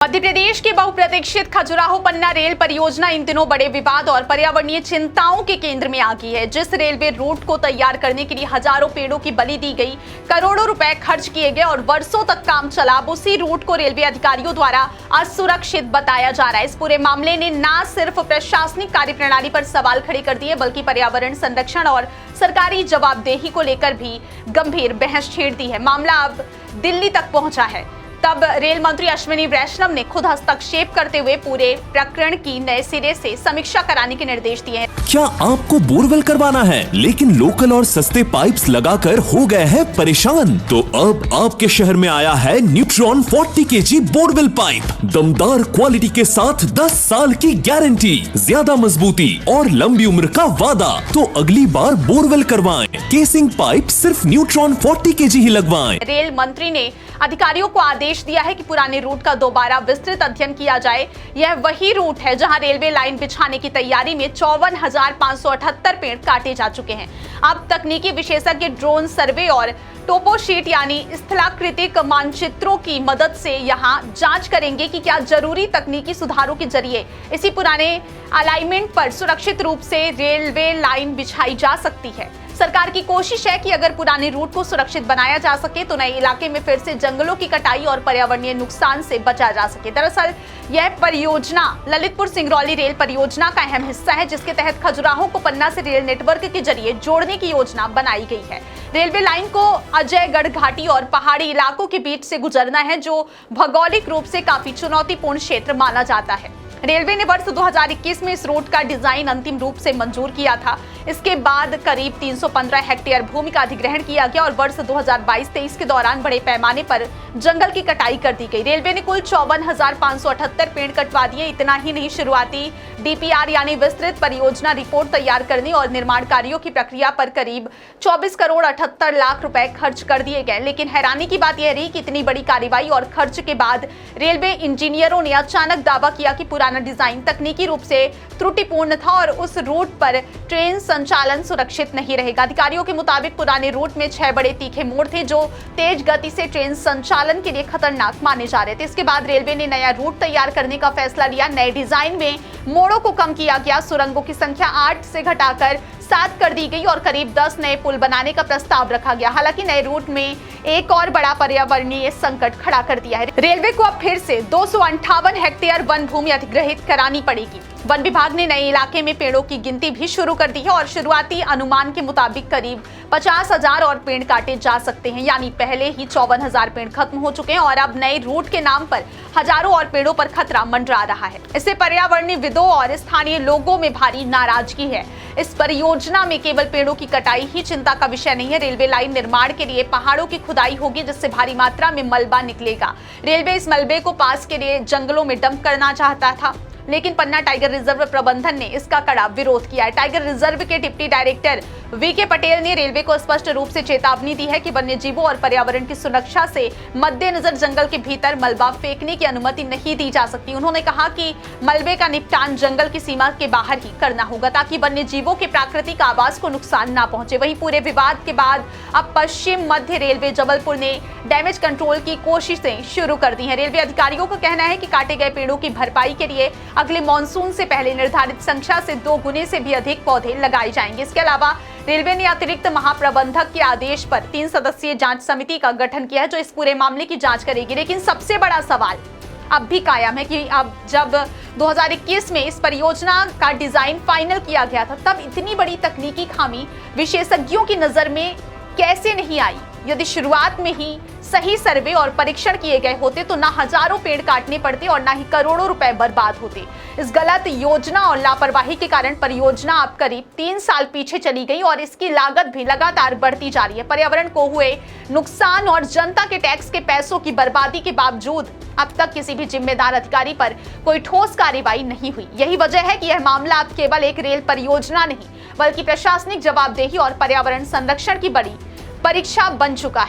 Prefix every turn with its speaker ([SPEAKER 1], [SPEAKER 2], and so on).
[SPEAKER 1] मध्य प्रदेश के बहुप्रतीक्षित खजुराहो पन्ना रेल परियोजना इन दिनों बड़े विवाद और पर्यावरणीय चिंताओं के केंद्र में आ गई है। जिस रेलवे रूट को तैयार करने के लिए हजारों पेड़ों की बलि दी गई, करोड़ों रुपए खर्च किए गए और वर्षों तक काम चला, अब उसी रूट को रेलवे अधिकारियों द्वारा असुरक्षित बताया जा रहा है। इस पूरे मामले ने न सिर्फ प्रशासनिक कार्यप्रणाली पर सवाल खड़े कर दिए, बल्कि पर्यावरण संरक्षण और सरकारी जवाबदेही को लेकर भी गंभीर बहस छेड़ दी है। मामला अब दिल्ली तक पहुंचा है। तब रेल मंत्री अश्विनी वैष्णव ने खुद हस्तक्षेप करते हुए पूरे प्रकरण की नए सिरे से समीक्षा कराने के निर्देश दिए हैं।
[SPEAKER 2] क्या आपको बोरवेल करवाना है लेकिन लोकल और सस्ते पाइप्स लगाकर हो गए हैं परेशान? तो अब आपके शहर में आया है न्यूट्रॉन 40 kg बोरवेल पाइप। दमदार क्वालिटी के साथ 10 साल की गारंटी, ज्यादा मजबूती और लंबी उम्र का वादा। तो अगली बार बोरवेल करवाएं, केसिंग पाइप सिर्फ न्यूट्रॉन 40 kg ही लगवाएं।
[SPEAKER 1] रेल मंत्री ने अधिकारियों को आदेश दिया है कि पुराने रूट का दोबारा विस्तृत अध्ययन किया जाए। यह वही रूट है जहां रेलवे लाइन बिछाने की तैयारी में 54,578 पेड़ काटे जा चुके हैं। अब तकनीकी विशेषज्ञ ड्रोन सर्वे और टोपोशीट यानी स्थलाकृतिक मानचित्रों की मदद से यहां जांच करेंगे कि क्या जरूरी तकनीकी सुधारों के जरिए इसी पुराने अलाइनमेंट पर सुरक्षित रूप से रेलवे लाइन बिछाई जा सकती है। सरकार की कोशिश है कि अगर पुराने रूट को सुरक्षित बनाया जा सके तो नए इलाके में फिर से जंगलों की कटाई और पर्यावरणीय नुकसान से बचा जा सके। दरअसल यह परियोजना ललितपुर सिंगरौली रेल परियोजना का अहम हिस्सा है, जिसके तहत खजुराहो को पन्ना से रेल नेटवर्क के जरिए जोड़ने की योजना बनाई गई है। रेलवे लाइन को अजयगढ़ घाटी और पहाड़ी इलाकों के बीच से गुजरना है, जो भौगोलिक रूप से काफी चुनौतीपूर्ण क्षेत्र माना जाता है। रेलवे ने वर्ष 2021 में इस रूट का डिजाइन अंतिम रूप से मंजूर किया था। इसके बाद करीब 315 हेक्टेयर भूमि का अधिग्रहण किया गया और वर्ष 2022-23 के दौरान बड़े पैमाने पर जंगल की कटाई कर दी गई। रेलवे ने कुल 54,578 पेड़ कटवा दिए। इतना ही नहीं, शुरुआती डीपीआर यानी विस्तृत परियोजना रिपोर्ट तैयार करने और निर्माण कार्यों की प्रक्रिया पर करीब 24 करोड़ 78 लाख रुपए खर्च कर दिए गए। लेकिन हैरानी की बात यह रही कि इतनी बड़ी कार्रवाई और खर्च के बाद रेलवे इंजीनियरों ने अचानक दावा किया कि पुराना डिजाइन तकनीकी रूप से त्रुटिपूर्ण था और उस रूट पर ट्रेन संचालन सुरक्षित नहीं रहेगा। अधिकारियों के मुताबिक पुराने रूट में 6 बड़े तीखे मोड़ थे, जो तेज गति से ट्रेन संचालन के लिए खतरनाक माने जा रहे थे। इसके बाद रेलवे ने नया रूट तैयार करने का फैसला लिया। नए डिजाइन में मोड़ों को कम किया गया, सुरंगों की संख्या 8 से घटाकर 7 कर दी गई और करीब 10 नए पुल बनाने का प्रस्ताव रखा गया। हालांकि नए रूट में एक और बड़ा पर्यावरणीय संकट खड़ा कर दिया है। रेलवे को अब फिर से 258 हेक्टेयर वन भूमि अधिग्रहित करानी पड़ेगी। वन विभाग ने नए इलाके में पेड़ों की गिनती भी शुरू कर दी है और शुरुआती अनुमान के मुताबिक करीब 50,000 और पेड़ काटे जा सकते हैं। यानी पहले ही 54,000 पेड़ खत्म हो चुके हैं और अब नए रूट के नाम पर हजारों और पेड़ों पर खतरा मंडरा रहा है। इससे पर्यावरणविदों और स्थानीय लोगों में भारी नाराजगी है। इस परियोजना में केवल पेड़ों की कटाई ही चिंता का विषय नहीं है। रेलवे लाइन निर्माण के लिए पहाड़ों की खुदाई होगी, जिससे भारी मात्रा में मलबा निकलेगा। रेलवे इस मलबे को पास के लिए जंगलों में डंप करना चाहता था, लेकिन पन्ना टाइगर रिजर्व प्रबंधन ने इसका कड़ा विरोध किया है। टाइगर रिजर्व के डिप्टी डायरेक्टर वीके पटेल ने रेलवे को स्पष्ट रूप से चेतावनी दी है कि वन्य जीवों और पर्यावरण की सुरक्षा से मद्देनजर जंगल के भीतर मलबा फेंकने की अनुमति नहीं दी जा सकती। उन्होंने कहा कि मलबे का निपटान जंगल की सीमा के बाहर ही करना होगा, ताकि वन्य जीवों के प्राकृतिक आवास को नुकसान ना पहुंचे। वहीं पूरे विवाद के बाद अब पश्चिम मध्य रेलवे जबलपुर ने डैमेज कंट्रोल की कोशिशें शुरू कर दी हैं। रेलवे अधिकारियों का कहना है कि काटे गए पेड़ों की भरपाई के लिए अगले मॉनसून से पहले निर्धारित संख्या से 2 गुने से भी अधिक पौधे लगाए जाएंगे। इसके अलावा रेलवे ने अतिरिक्त महाप्रबंधक के आदेश पर 3 सदस्यीय जांच समिति का गठन किया है, जो इस पूरे मामले की जांच करेगी। लेकिन सबसे बड़ा सवाल अब भी कायम है कि अब जब 2021 में इस परियोजना का डिजाइन फाइनल किया गया था, तब इतनी बड़ी तकनीकी खामी विशेषज्ञों की नजर में कैसे नहीं आई? यदि शुरुआत में ही सही सर्वे और परीक्षण किए गए होते तो ना हजारों पेड़ काटने पड़ते और ना ही करोड़ों रुपए बर्बाद होते। इस गलत योजना और लापरवाही के कारण परियोजना अब करीब 3 साल पीछे चली गई और इसकी लागत भी लगातार बढ़ती जा रही है। पर्यावरण को हुए नुकसान और जनता के टैक्स के पैसों की बर्बादी के बावजूद अब तक किसी भी जिम्मेदार अधिकारी पर कोई ठोस कार्रवाई नहीं हुई। यही वजह है कि यह मामला अब केवल एक रेल परियोजना नहीं, बल्कि प्रशासनिक जवाबदेही और पर्यावरण संरक्षण की बड़ी परीक्षा बन चुका है।